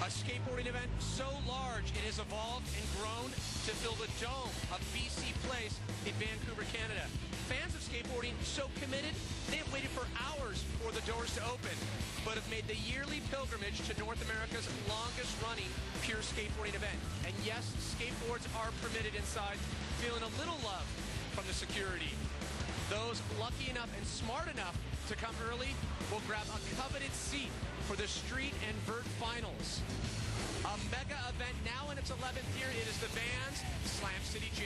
A skateboarding event so large it has evolved and grown to fill the dome of BC Place in Vancouver, Canada. Fans of skateboarding so committed, they have waited for hours for the doors to open, but have made the yearly pilgrimage to North America's longest running pure skateboarding event. And yes, skateboards are permitted inside, feeling a little love from the security. Those lucky enough and smart enough to come early will grab a coveted seat for the Street and Vert Finals. A mega event now in its 11th year. It is the Vans Slam City Jam.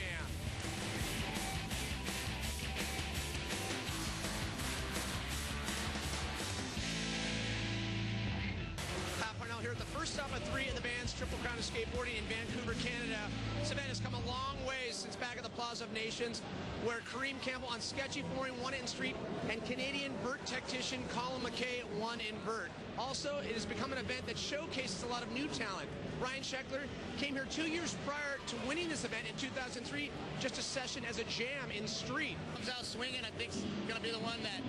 Here at the first stop of 3 of the Vans Triple Crown of Skateboarding in Vancouver, Canada. This event has come a long way since back at the Plaza of Nations, where Kareem Campbell on sketchy flooring won it in street, and Canadian vert tactician Colin McKay won in vert. Also, it has become an event that showcases a lot of new talent. Ryan Sheckler came here 2 years prior to winning this event in 2003, just a session as a jam in street. Comes out swinging, I think he's going to be the one that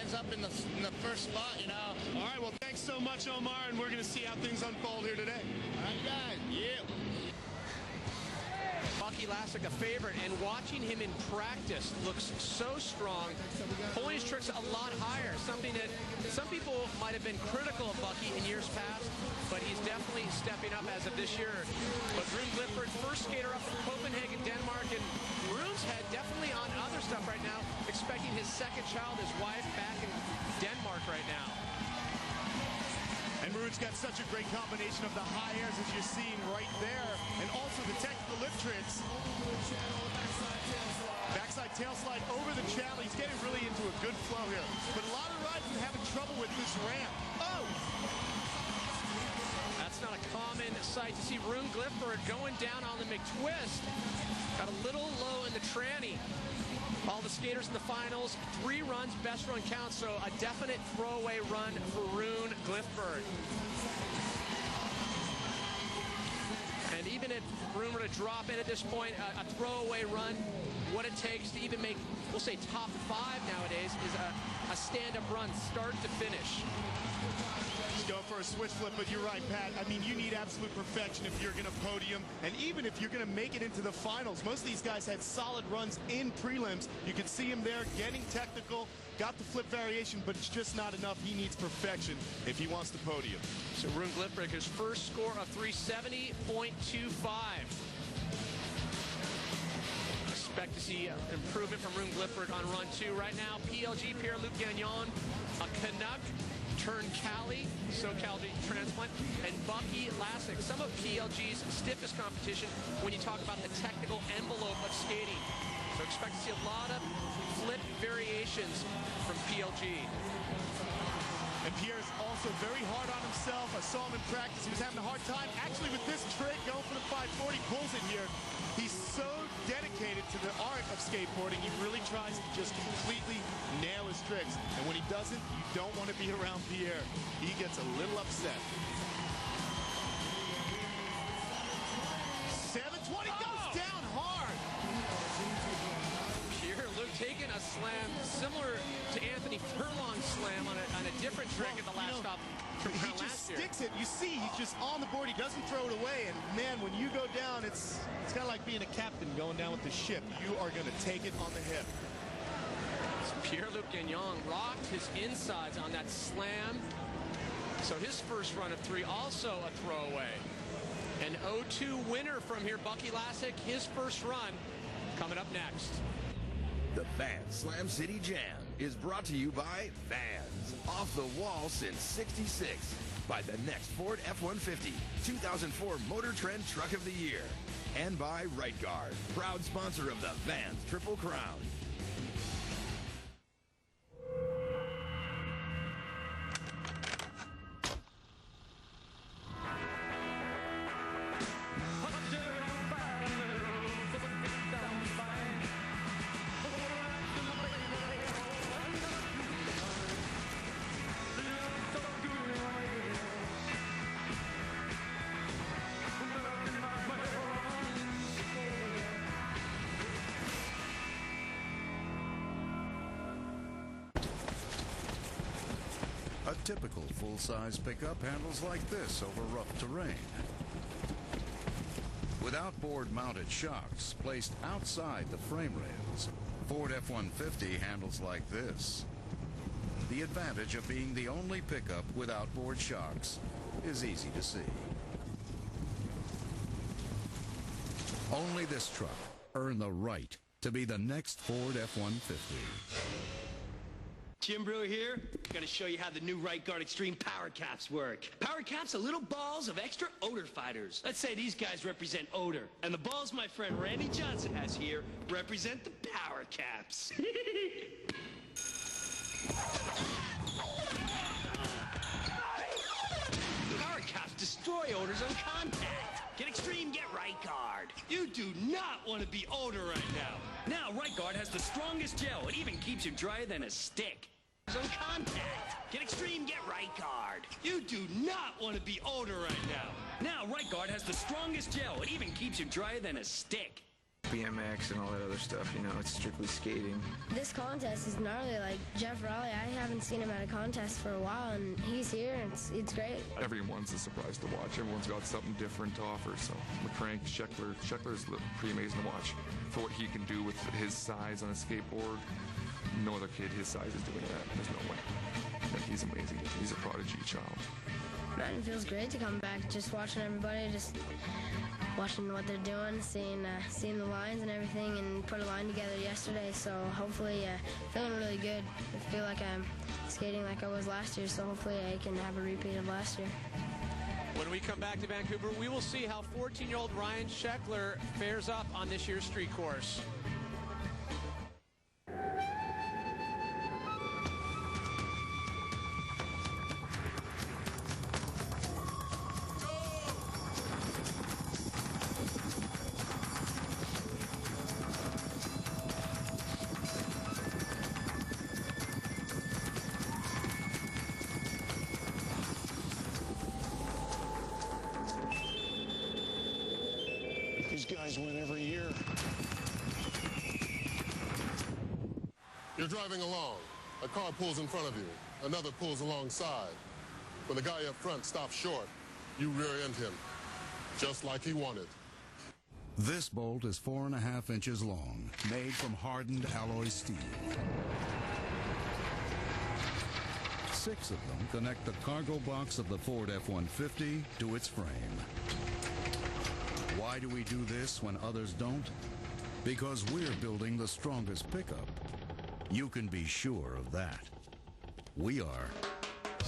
ends up in the first spot, you know. All right, well, thanks so much, Omar, and we're going to see how things unfold here today. All right, guys. Yeah. Bucky Lasek, a favorite, and watching him in practice looks so strong, pulling his tricks a lot higher, something that some people might have been critical of Bucky in years past, but he's definitely stepping up as of this year. But Rune Glifberg, first skater up from Copenhagen, Denmark, and Rune's head definitely on other stuff right now, expecting his second child, his wife, back in Denmark right now. And Rune's got such a great combination of the high airs as you're seeing right there, and also the technical lift tricks. Backside tail slide over the channel. He's getting really into a good flow here. But a lot of riders are having trouble with this ramp. Oh! That's not a common sight to see. Rune Glifberg going down on the McTwist. Got a little low in the tranny. All the skaters in the finals, 3 runs, best run counts, so a definite throwaway run for Rune Glifberg. And even if Rune were to drop in at this point, a throwaway run, what it takes to even make, we'll say top 5 nowadays, is a stand-up run, start to finish. He's going for a switch flip, but you're right, Pat. I mean, you need absolute perfection if you're going to podium, and even if you're going to make it into the finals. Most of these guys had solid runs in prelims. You could see him there getting technical, got the flip variation, but it's just not enough. He needs perfection if he wants the podium. So Rune Glifberg, his first score of 370.25. Expect to see improvement from Rune Glifberg on run 2. Right now, PLG, Pierre-Luc Gagnon, a Canuck, turned Cali, SoCal transplant, and Bucky Lasek. Some of PLG's stiffest competition when you talk about the technical envelope of skating. So expect to see a lot of flip variations from PLG. And Pierre's also very hard on himself. I saw him in practice. He was having a hard time. Actually, with this trick, going for the 540, pulls it here. He's so dedicated to the art of skateboarding. He really tries to just completely nail his tricks. And when he doesn't, you don't want to be around Pierre. He gets a little upset. 720 goes down hard. Pierre-Luc taking a slam similar to Anthony Furlong's slam on a different trick at the last stop. He just sticks it. You see, he's just on the board. He doesn't throw it away. And man, when you go down, it's kind of like being a captain going down with the ship. You are going to take it on the hip. So Pierre-Luc Gagnon rocked his insides on that slam. So his first run of 3, also a throwaway. An 0-2 winner from here, Bucky Lasek, his first run coming up next. The Vans Slam City Jam is brought to you by Vans. Off the wall since '66. By the next Ford F-150, 2004 Motor Trend Truck of the Year. And by Right Guard, proud sponsor of the Vans Triple Crown. typical full-size pickup handles like this over rough terrain. With outboard-mounted shocks placed outside the frame rails, Ford F-150 handles like this. The advantage of being the only pickup with outboard shocks is easy to see. Only this truck earned the right to be the next Ford F-150. Jim Brewer here. Gonna show you how the new Right Guard Extreme Power Caps work. Power Caps are little balls of extra odor fighters. Let's say these guys represent odor, and the balls my friend Randy Johnson has here represent the Power Caps. Power Caps destroy odors on contact. Get extreme, get Right Guard. You do not want to be odor right now. Now Right Guard has the strongest gel. It even keeps you drier than a stick. On contact. Get extreme, get Right Guard. You do not want to be odor right now. Now Right Guard has the strongest gel. It even keeps you drier than a stick. BMX and all that other stuff, you know, it's strictly skating. This contest is gnarly. Like Jeff Raleigh, I haven't seen him at a contest for a while, and he's here, and it's great. Everyone's a surprise to watch. Everyone's got something different to offer. So McCrank, Sheckler's pretty amazing to watch for what he can do with his size on a skateboard. No other kid his size is doing that. There's no way. Like, he's amazing. He's a prodigy child. Man, it feels great to come back. Just watching everybody, just watching what they're doing, seeing the lines and everything, and put a line together yesterday. So hopefully, feeling really good. I feel like I'm skating like I was last year. So hopefully, I can have a repeat of last year. When we come back to Vancouver, we will see how 14-year-old Ryan Sheckler fares up on this year's street course. These guys win every year. You're driving along. A car pulls in front of you. Another pulls alongside. When the guy up front stops short, you rear-end him, just like he wanted. This bolt is 4.5 inches long, made from hardened alloy steel. 6 of them connect the cargo box of the Ford F-150 to its frame. Why do we do this when others don't? Because we're building the strongest pickup. You can be sure of that. We are.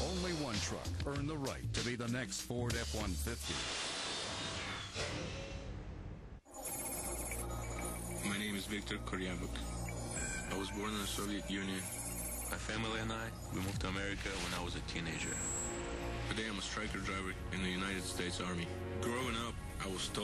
Only one truck earned the right to be the next Ford F-150. My name is Victor Koryabuk. I was born in the Soviet Union. My family and I, we moved to America when I was a teenager. Today I'm a striker driver in the United States Army. Growing up, I was told